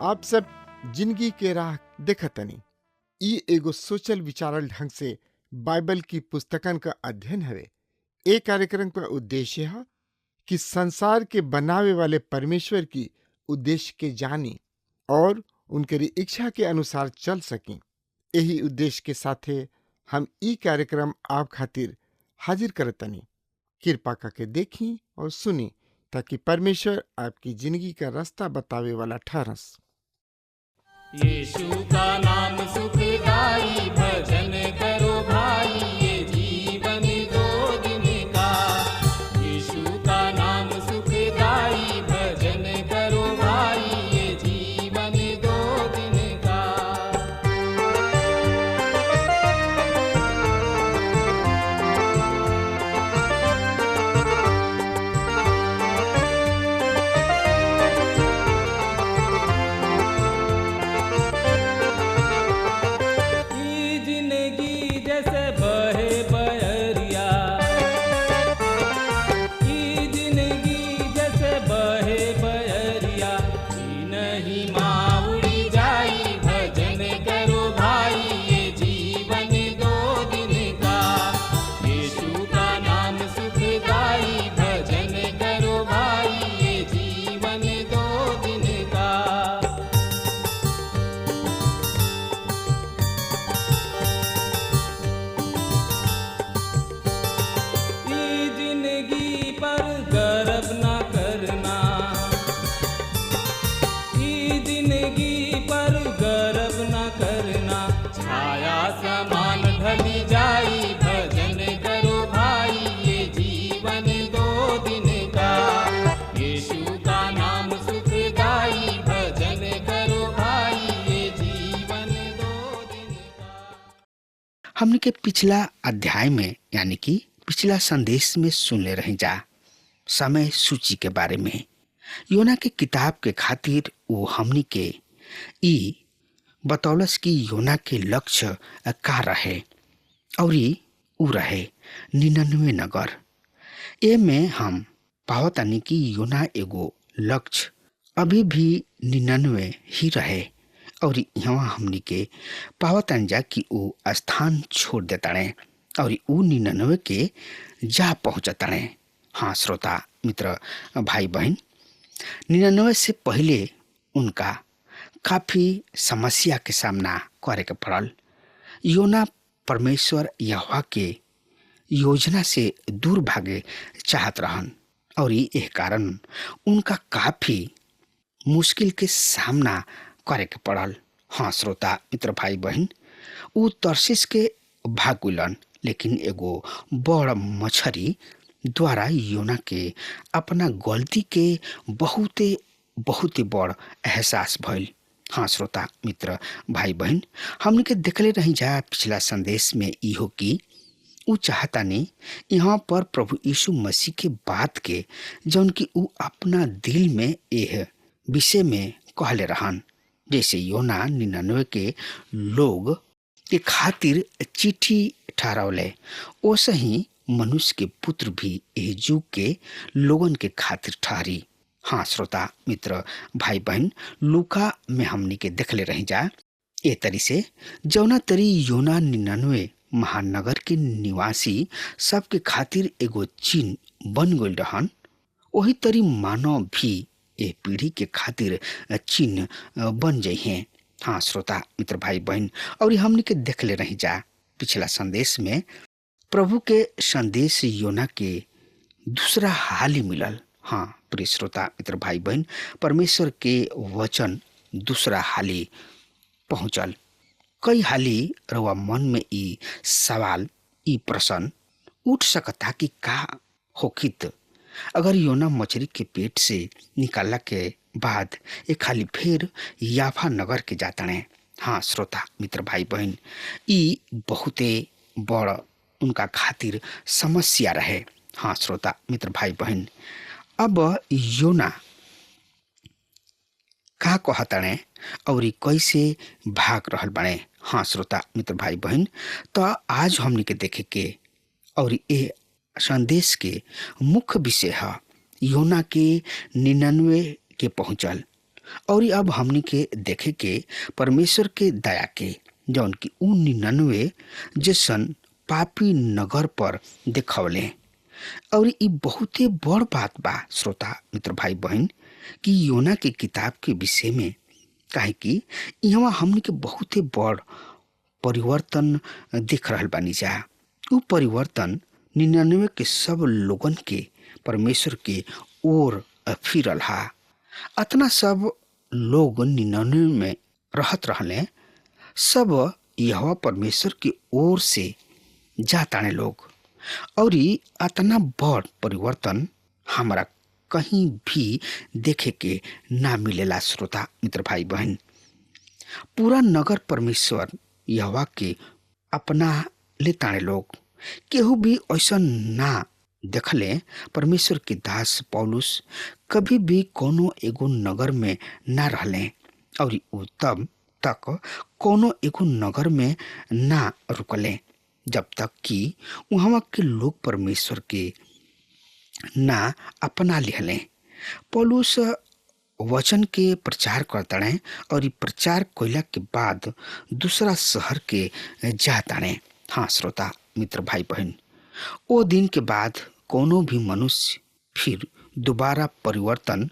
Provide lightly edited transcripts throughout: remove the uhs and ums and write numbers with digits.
आप सब जिंदगी के राह देखतनी। ई एगो सोचल विचारल ढंग से बाइबल की पुस्तकन का अध्ययन हवे। ए कार्यक्रम का उद्देश्य है कि संसार के बनावे वाले परमेश्वर की उद्देश्य के जानी और उनके इच्छा के अनुसार चल सकें। यही उद्देश्य के साथे हम ई कार्यक्रम आप खातिर हाजिर करतनी। कृपा करके देखी और सुनी ताकि परमेश्वर आपकी जिंदगी का रास्ता बतावे वाला ठहरस। यीशु का नाम सुखदाई, भजन करो भाई, ये जीवन दो दिन का। यीशु का नाम सुखदाई, भजन करो भाई, ये जीवन दो दिन का। ई जिंदगी जैसे बहे बहरिया, ई जिंदगी जैसे बहे बहरिया, ई नहीं माँ उड़ी जाई, भजन करो भाई, ये जीवन दो दिन का। यीशु का नाम सुखदाई, भजन करो भाई, ये जीवन दो दिन का। ई जिंदगी पर गर्व न करना, ई जिंदगी पर गर्व न करना, छाया समान ढली जाई, भजन करो भाई, ये जीवन दो दिन का। यीशु का नाम सुखदाई, भजन करो भाई, ये जीवन दो दिन का। हमने के पिछला अध्याय में यानी कि पिछला संदेश में सुन ले रहे जा समय सूची के बारे में। योना के किताब के खातिर वो हमनी के ई बतौलस कि योना के लक्ष्य का रहे और ऊ रहे 99 नगर। ए में हम पावतानी कि योना एगो लक्ष्य अभी भी 99 ही रहे और यहाँ हमनी के पावतानी जा कि ऊ स्थान छोड़ देताड़े और ऊ 99 के जा पहुँचताड़े। हाँ श्रोता मित्र भाई बहन, 99 से पहले उनका काफी समस्या के सामना करे के पड़ल। योना परमेश्वर यहोवा के योजना से दूर भागे चाहत रहन और यह कारण उनका काफी मुश्किल के सामना करे के पड़ल। हाँ श्रोता मित्र भाई बहन, ऊ तरसीस के भाग गुलन, लेकिन एगो बड़ मछरी द्वारा योना के अपना गलती के बहुते बहुते बड़ एहसास भइल। हाँ श्रोता मित्र भाई बहन, हमने के देखले रही जा पिछला संदेश में इहो कि ऊ चाहता ने यहाँ पर प्रभु यीशु मसीह के बात के जौन कि ऊ अपना दिल में यह विषय में कहले रहन। जैसे योना 99 के लोग के खातिर चिट्ठी ठहरावले, ओसे ही मनुष्य के पुत्र भी एह युग के लोगन के खातिर ठहरी। हाँ श्रोता मित्र भाई बहन, लूका में हमनी के देखले रही जा ए तरी से जौना तरी योना 99 महानगर के निवासी सबके खातिर एगो चिन्ह बन गइल रहन, वही तरी मानव भी ए पीढ़ी के खातिर चिन्ह बन जाइ हैं। हाँ श्रोता मित्र भाई बहन, और हमने के देखले रही जा पिछला संदेश में प्रभु के संदेश योना के दूसरा हाल ही मिलल। हाँ प्रिय श्रोता मित्र भाई बहन, परमेश्वर के वचन दूसरा हाली पहुंचल। कई हाली रवा मन में ई सवाल ई प्रश्न उठ सकता कि का होखित अगर योना मछली के पेट से निकालला के बाद ये खाली फिर याफा नगर के जातने। हाँ श्रोता मित्र भाई बहन, ई बहुते बड़ उनका खातिर समस्या रहे। हाँ श्रोता मित्र भाई बहन, अब योना का कहतने और कैसे भाग रहल बने। हाँ श्रोता मित्र भाई बहन, तो आज हमने के देखे के और ये संदेश के मुख्य विषय है योना के 99 के पहुंचल। और अब हमने के देखे के परमेश्वर के दया के जौन की उ 99 जैसन पापी नगर पर देखौले। और ये बहुते बड़ बात बा श्रोता मित्र भाई बहन कि योना के किताब के विषय में, काहे कि यहाँ हमने के बहुते बड़ परिवर्तन देख रहल बानी जा। उ परिवर्तन 99 के सब लोगन के परमेश्वर के ओर फिरल हा। अतना सब लोग 99 में रहत रहले, सब यहोवा परमेश्वर की ओर से जाताने लोग। और अतना बड़ परिवर्तन हमारा कहीं भी देखे के ना मिलेला श्रोता मित्र भाई बहन। पूरा नगर परमेश्वर यहोवा के अपना लेताने लोग। केहू भी ऐसा ना देखले परमेश्वर के दास पौलुस कभी भी कोनो एगो नगर में ना रहले और उ तब तक कोनो एगो नगर में ना रुकले जब तक कि वहाँ के लोग परमेश्वर के ना अपना लिहले। पौलुस वचन के प्रचार करताड़े और प्रचार कइला के बाद दूसरा शहर के जाताड़े। हाँ श्रोता मित्र भाई बहन, ओ दिन के बाद कोनो भी मनुष्य फिर दोबारा परिवर्तन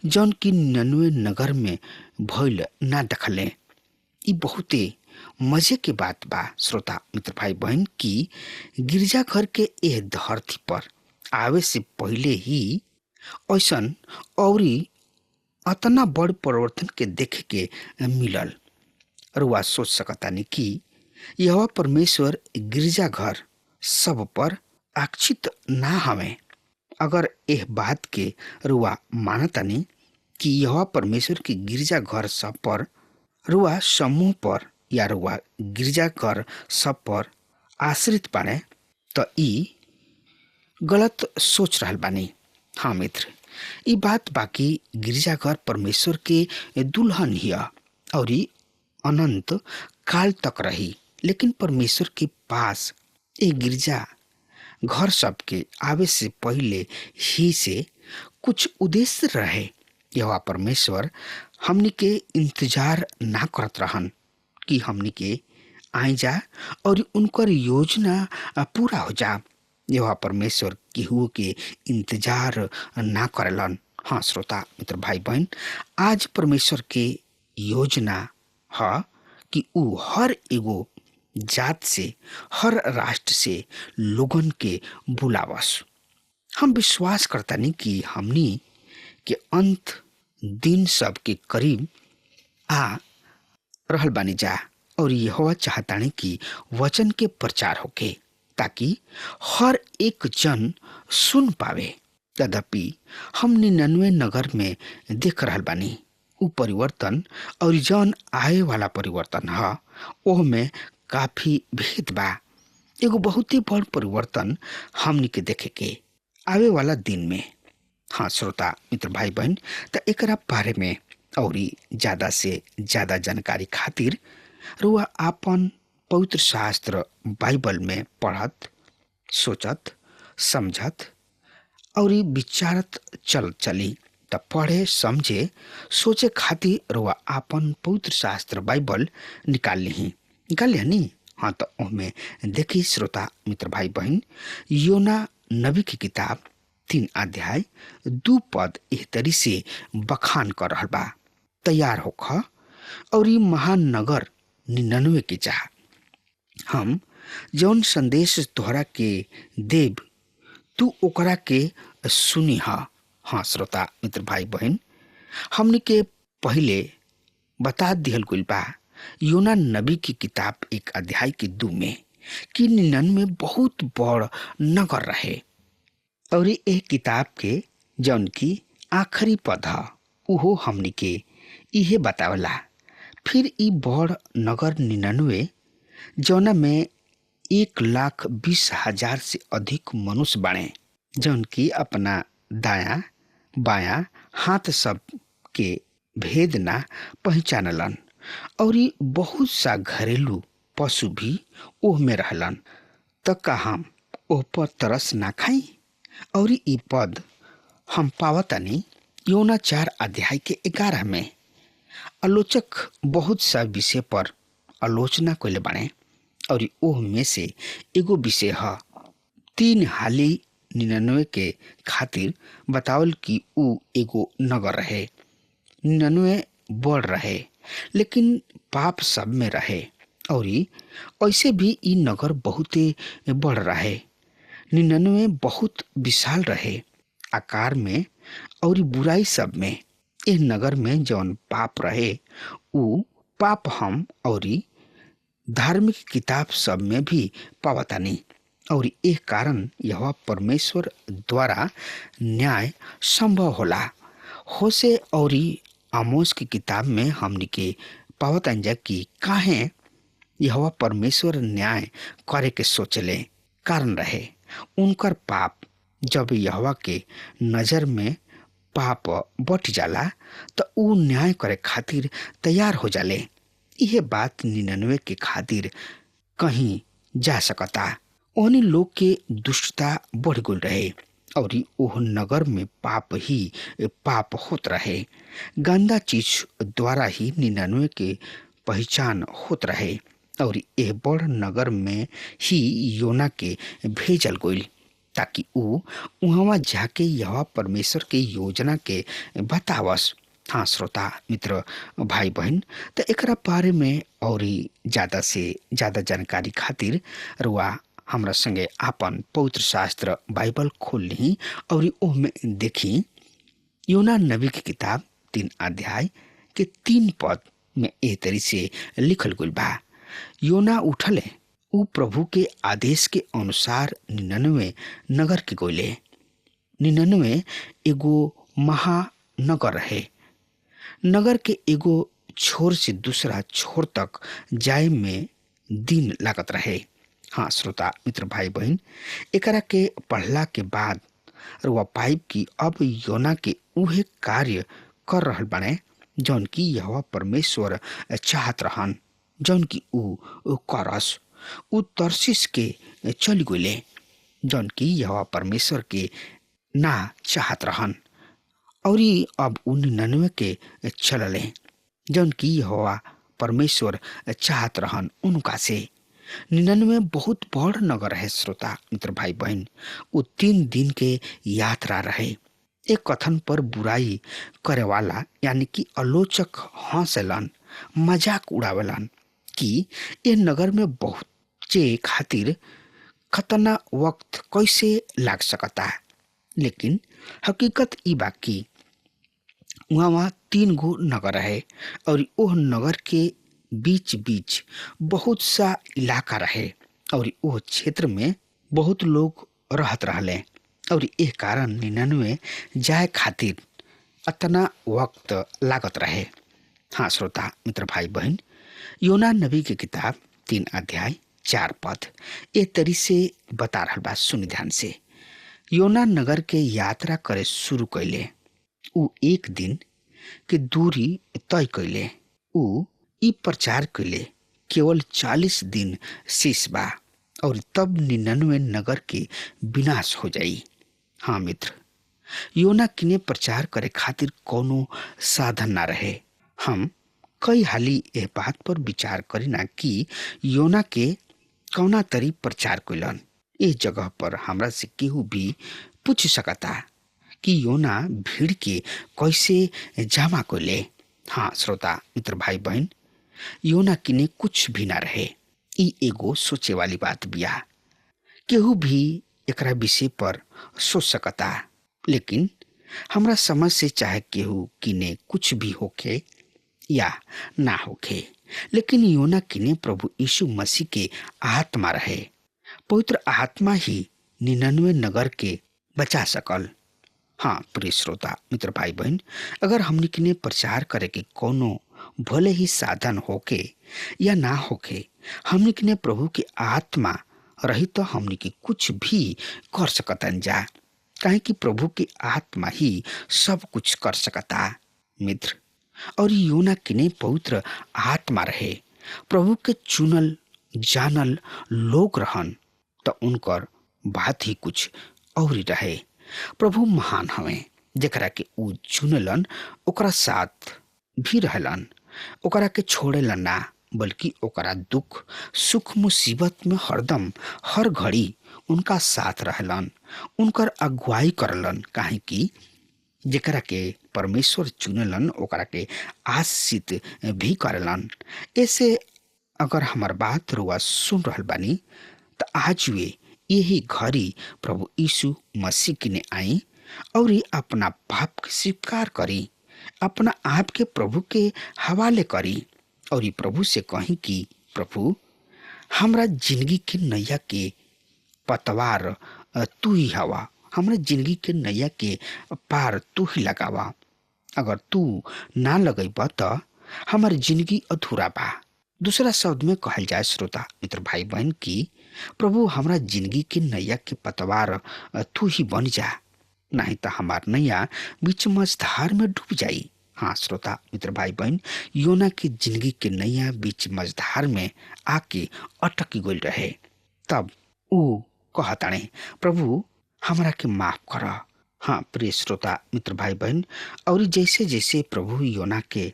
जौन की 99 नगर में भइल ना देखले। ई बहुते मजे के बात बा श्रोता मित्र भाई बहन की गिरजाघर के एह धरती पर आवे से पहले ही ऐसन और अतना बड़ परिवर्तन के देखे के मिलल। रुआ सोच सकतानी कि यह परमेश्वर गिरजाघर सब पर आक्षित ना हवे। अगर यह बात के रुआ मानतानी कि यह परमेश्वर के गिरजाघर सब पर, रुआ समूह पर या रुआ गिरजाघर सब पर आश्रित बाने, तो ई गलत सोच रहल बानी। हाँ मित्र, ई बात बाकी गिरजाघर परमेश्वर के दुल्हन हिया और अनंत काल तक रही। लेकिन परमेश्वर के पास एक गिरजा घर सबके आवे से पहले ही से कुछ उद्देश्य रहे। यह परमेश्वर हमनी के इंतजार ना करत रहन कि हमनी के आए जा और उनकर योजना पूरा हो जा। यह परमेश्वर केहू के इंतजार ना करलन। हाँ श्रोता मित्र भाई बहन, आज परमेश्वर के योजना है कि ऊ हर एगो जात से, हर राष्ट्र से लोगन के बुलावस। हम विश्वास करतानी कि हमनी के अंत दिन सब के करीब आ रहल बानी जा और यहोवा चाहतानी कि वचन के प्रचार होके ताकि हर एक जन सुन पावे। तदपि हम 99 नगर में देख रहल बानी उ परिवर्तन और जौन आए वाला परिवर्तन है ओह में काफी भेद बा। एगो बहुत ही बड़ परिवर्तन हमनी के देखे के आवे वाला दिन में। हाँ श्रोता मित्र भाई बहन, तो एकरा बारे में और ज्यादा से ज्यादा जानकारी खातिर रुआ आपन पवित्र शास्त्र बाइबल में पढ़त, सोचत, समझत और विचारत चली। त पढ़े, समझे, सोचे खातिर रुआ आपन पवित्र शास्त्र बाइबल निकाल लिही नी। हाँ तो उसमें देखी श्रोता मित्र भाई बहन, योना नबी की किताब 3 अध्याय 2 पद एह तरी से बखान कर रहल बा। तैयार होख और ये महान नगर 99 के चाह हम जौन संदेश तोहरा के देव तू ओकरा के सुनी हा। हाँ श्रोता मित्र भाई बहन, हमने के पहले बता दिहल गइल बा योना नबी की किताब 1 अध्याय के 2 में कि 99 बहुत बड़ नगर रहे और ये किताब के जौन की आखिरी पद ह उहो हमनी के इहे बतावला। फिर ई बड़ नगर 99 जौना में 1,20,000 से अधिक मनुष्य बाणे, जौन की अपना दाया बाया हाथ सब के भेद ना पहचानलन, और ई बहुत सा घरेलू पशु भी ओह में रहलन। त का हम ओह पर तरस ना खाई? और ई पद हम पावतानी योना 4 अध्याय के 11 में। आलोचक बहुत सा विषय पर आलोचना कइले बाणे, और ओह में से एगो विषय ह 3 हाली 99 के खातिर बतावल कि ऊ एगो नगर रहे। 99 बड़ रहे, लेकिन पाप सब में रहे, और ऐसे भी ई नगर बहुते बड़ रहे। 99 बहुत विशाल रहे आकार में और बुराई सब में। इस नगर में जौन पाप रहे ऊ पाप हम और धार्मिक किताब सब में भी पावतानी, और एह कारण यह परमेश्वर द्वारा न्याय संभव होला। होशे और आमोस की किताब में हमनी के पावतानी जा कि काहे यह परमेश्वर न्याय करे के सोचले। कारण रहे उनकर पाप। जब यहोवा के नजर में पाप बट जाला तो ऊ न्याय करे खातिर तैयार हो जाले। यह बात 99 के खातिर कहीं जा सकता। ओहनी लोग के दुष्टता बढ़ गल रहे, और ओह नगर में पाप ही पाप होत रहे। गंदा चीज द्वारा ही 99 के पहचान होत रहे, और यह बड़ नगर में ही योना के भेजल गइल ताकि ऊ वहाँ जाके यह परमेश्वर के योजना के बतावस। हाँ श्रोता मित्र भाई बहन, तो एकरा बारे में और ज्यादा से ज्यादा जानकारी खातिर रुआ हमरा संगे आपन पवित्र शास्त्र बाइबल खोल ली और ओह में देखी योना नबी की किताब 3 अध्याय के 3 पद में एह तरी से लिखल गइल बा। योना उठले, ऊ प्रभु के आदेश के अनुसार 99 नगर के गोले। 99 एगो महानगर है। नगर के एगो छोर से दूसरा छोर तक जाए में दिन लागत रहे। हाँ श्रोता मित्र भाई बहन, एकरा के पढ़ला के बाद रुआ पाइप की अब योना के उहे कार्य कर रहल बने जौन की यहोवा परमेश्वर चाहत रहन, जौन की ऊ करस। ऊ तरसीस के चली गइले जौन की यहोवा परमेश्वर के ना चाहत रहन, और अब ऊ 99 के चलले जौन की यहोवा परमेश्वर चाहत रहन उनका से। 99 बहुत बड़ नगर है श्रोता मित्र भाई बहन। ऊ 3 दिन के यात्रा रहे। एक कथन पर बुराई करे वाला यानी कि आलोचक हंसलन, मजाक उड़ावलन कि ये नगर में बहुत चे खातिर खतरनाक वक्त कैसे लाग सकता। लेकिन हकीकत ई बाकी वहाँ 3 गो नगर है, और ओह नगर के बीच बीच बहुत सा इलाका रहे, और ओह क्षेत्र में बहुत लोग रहत रहले, और एह कारण 99 जाए खातिर अतना वक्त लागत रहे। हाँ श्रोता मित्र भाई बहन, योना नबी की किताब 3 अध्याय 4 पद ए तरी से बता रहल बा। सुन ध्यान से। योना नगर के यात्रा करे शुरू कैले। ऊ 1 दिन के दूरी तय कैले। ऊ ई प्रचार कैले केवल 40 दिन शेष बा, और तब 99 नगर के विनाश हो जाई। हाँ मित्र, योना किने प्रचार करे खातिर कोनो साधन ना रहे। हम कई हाली यह बात पर विचार करीना कि योना के कौना तरी प्रचार कैलन। इस जगह पर हमरा से केहू भी पूछ सकता कि योना भीड़ के कैसे जमा कैले। हाँ श्रोता मित्र भाई बहन, योना किने कुछ भी ना रहे। ई एगो सोचे वाली बात बिया। केहू भी एकरा विषय पर सोच सकता, लेकिन हमरा समझ से चाहे केहू किने कुछ भी होखे या ना होखे, लेकिन योना किने प्रभु यीशु मसीह के आत्मा रहे। पवित्र आत्मा ही 99 नगर के बचा सकल। हाँ प्रिय श्रोता मित्र भाई बहन, अगर हमनी के ने प्रचार करे के कोनो भले ही साधन होके या ना होके, हमनी के ने प्रभु की आत्मा रही तो हमनी के कुछ भी कर सकतन जा, काहे कि प्रभु की आत्मा ही सब कुछ कर सकता मित्र। और योना किने पवित्र आत्मा रहे, प्रभु के चुनल जानल लोग रहन, तो उनकर बात ही कुछ और ही रहे। प्रभु महान हवे, जेकरा के ऊ चुनलन ओकरा साथ भी रहलन, ओकरा के छोड़ेलन ना, बल्कि ओकरा दुख सुख मुसीबत में हरदम हर घड़ी उनका साथ रहलन, उनकर अगुवाई करलन, काहे कि जेकरा के परमेश्वर चुनलन ओकरा के आशीष भी करलन। ऐसे अगर हमार बात रुआ सुन रहल बानी तो आज वे यही घड़ी प्रभु यीशु मसीह किने आई और अपना पाप के स्वीकार करी, अपना आप के प्रभु के हवाले करी और प्रभु से कही कि प्रभु हमरा जिंदगी के नैया के पतवार तू ही हवा, हमरा जिंदगी के नैया के पार तू ही लगावा। अगर तू ना लगेबा तो हमार जिंदगी अधूरा बा। दूसरा शब्द में कहल जाए श्रोता मित्र भाई बहन की प्रभु हमरा जिंदगी के नैया के पतवार तू ही बन जा, नहीं तो हमार नैया बीच मझधार में डूब जाई। हाँ श्रोता मित्र भाई बहन, योना की जिंदगी के नैया बीच मझधार में आके अटक गई रहे। तब ऊ कहताणे प्रभु हमरा के माफ कर। हाँ प्रिय श्रोता मित्र भाई बहन, और जैसे जैसे प्रभु योना के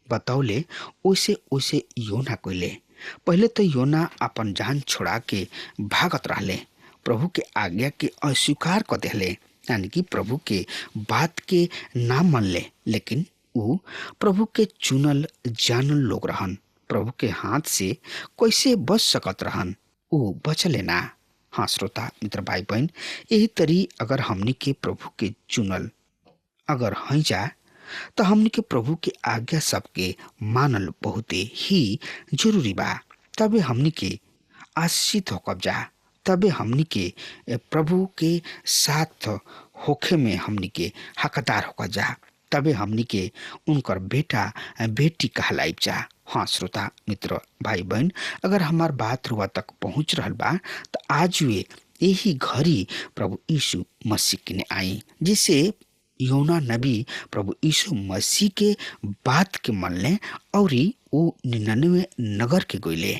बतौले वैसे वैसे योना कोइले। पहले तो योना अपन जान छोड़ा के भागत रहले, प्रभु के आज्ञा के अस्वीकार कर देले, यानी कि प्रभु के बात के ना मनले। लेकिन वो प्रभु के चुनल जानल लोग रहन, प्रभु के हाथ से कैसे बच सकत रहन, वो बचले ना। हाँ श्रोता मित्र भाई बहन, यही तरी अगर हमनी के प्रभु के चुनल अगर हई जा तो हमनी के प्रभु के आज्ञा सबके मानल बहुते ही जरूरी बा। तबे हमनी के आशीष होकब जा, तबे हमनी के प्रभु के साथ होखे में हमनी के हकदार होकर जा, तबे हमनी के उनकर बेटा बेटी कहलाइब जा। हाँ श्रोता मित्र भाई बहन, अगर हमार बात रुआ तक पहुंच रहल बा तो आज वे यही घड़ी प्रभु यीशु मसीह के आई, जिसे योना नबी प्रभु यीशु मसीह के बात के मनले और वो 99 नगर के गोइले।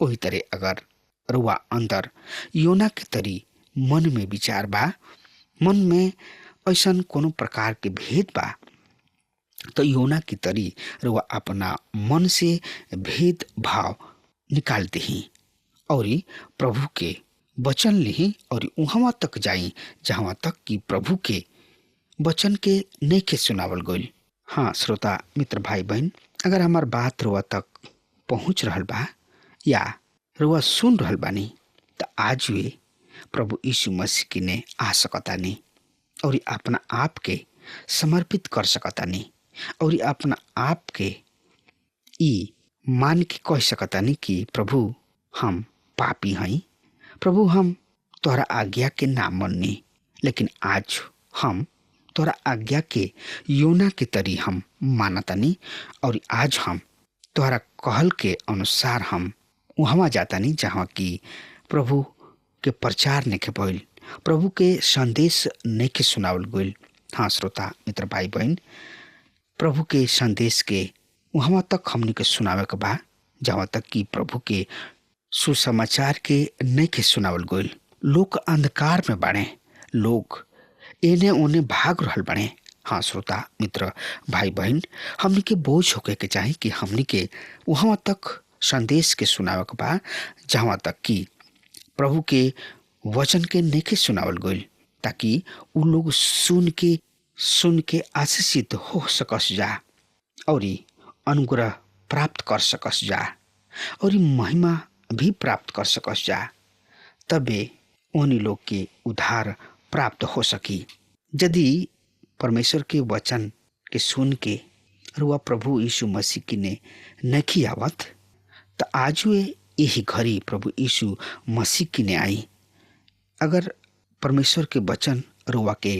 वही तरह अगर रुआ अंदर योना के तरी मन में विचार बा, मन में ऐसा कोनो प्रकार के भेद बा, तो योना की तरी रुआ अपना मन से भेद भाव निकाल दही और प्रभु के वचन लिही और वहां तक जाई जहां तक कि प्रभु के वचन के नइखे सुनावल गइल। हाँ श्रोता मित्र भाई बहन, अगर हमार बात रुआ तक पहुंच रहल बा या रुआ सुन रहल बानी तो आज वे प्रभु यीशु मसीह की ने आ सकतानी और अपना आप के समर्पित कर सकतानी और अपना आप के ई मान के कह सकतानी कि प्रभु हम पापी हई, प्रभु हम तोहरा आज्ञा के ना मननी, लेकिन आज हम तोरा आज्ञा के योना के तरी हम मानतानी और आज हम तोहरा कहल के अनुसार हम वहाँ जातानी जहाँ की प्रभु के प्रचार नहीं भइल, प्रभु के संदेश नहीं सुनावल गइल। हाँ श्रोता मित्र भाई बहन, प्रभु के संदेश के वहाँ तक हमने के सुनावे के बा जहाँ तक कि प्रभु के सुसमाचार के नहीं सुनावल गइल। लोग अंधकार में बाड़े, लोग एने ओने भाग रहल बने। हाँ श्रोता मित्र भाई बहन, हमनी के बोझ होके के चाही कि हमनी के वहाँ तक संदेश के सुनावे के बा जहाँ तक कि प्रभु के वचन के नहीं सुनावल गइल, ताकि उ लोग सुन के आशीषित हो सकस जा और अनुग्रह प्राप्त कर सकस जा और महिमा भी प्राप्त कर सकस जा, तबे उन्हीं लोग के उद्धार प्राप्त हो सकी। यदि परमेश्वर के वचन के सुन के रुआ प्रभु यीशु मसीह की ने नहीं आवत तो आज वे यही घड़ी प्रभु यीशु मसीह की ने आई। अगर परमेश्वर के वचन रुआ के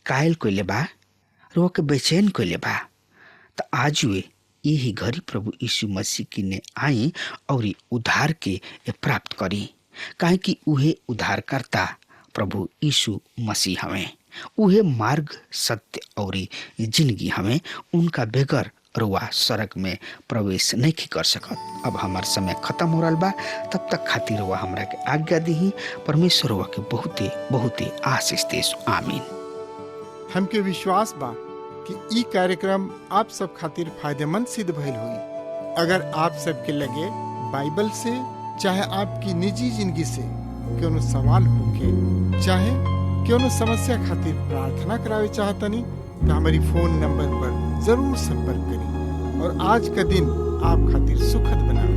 कायल कोइले बा, रुआ के बेचैन कोइले बा, त आज वे यही घड़ी प्रभु यीशु मसीह की ने आई और उद्धार के प्राप्त करी, काहे कि उहे उद्धारकर्ता प्रभु यीशु मसीह हमें, उहे मार्ग, सत्य और जिंदगी हमें। उनका बगैर रुआ सड़क में प्रवेश नहीं कर सकत। अब हमार समय खत्म हो रहा बा, तब तक खातिर रुआ हमरा के आज्ञा दी। परमेश्वर रुआ के बहुते बहुते आशीष देस। आमीन। हमके विश्वास बा कि ई कार्यक्रम आप सब खातिर फायदेमंद सिद्ध भइल हुई। अगर आप सबके लगे बाइबल से चाहे आपकी निजी जिंदगी से कोनो सवाल होके, चाहे कोनो समस्या खातिर प्रार्थना करावे चाहतनी, तो हमारी फोन नंबर पर जरूर संपर्क करें और आज का दिन आप खातिर सुखद बनावे।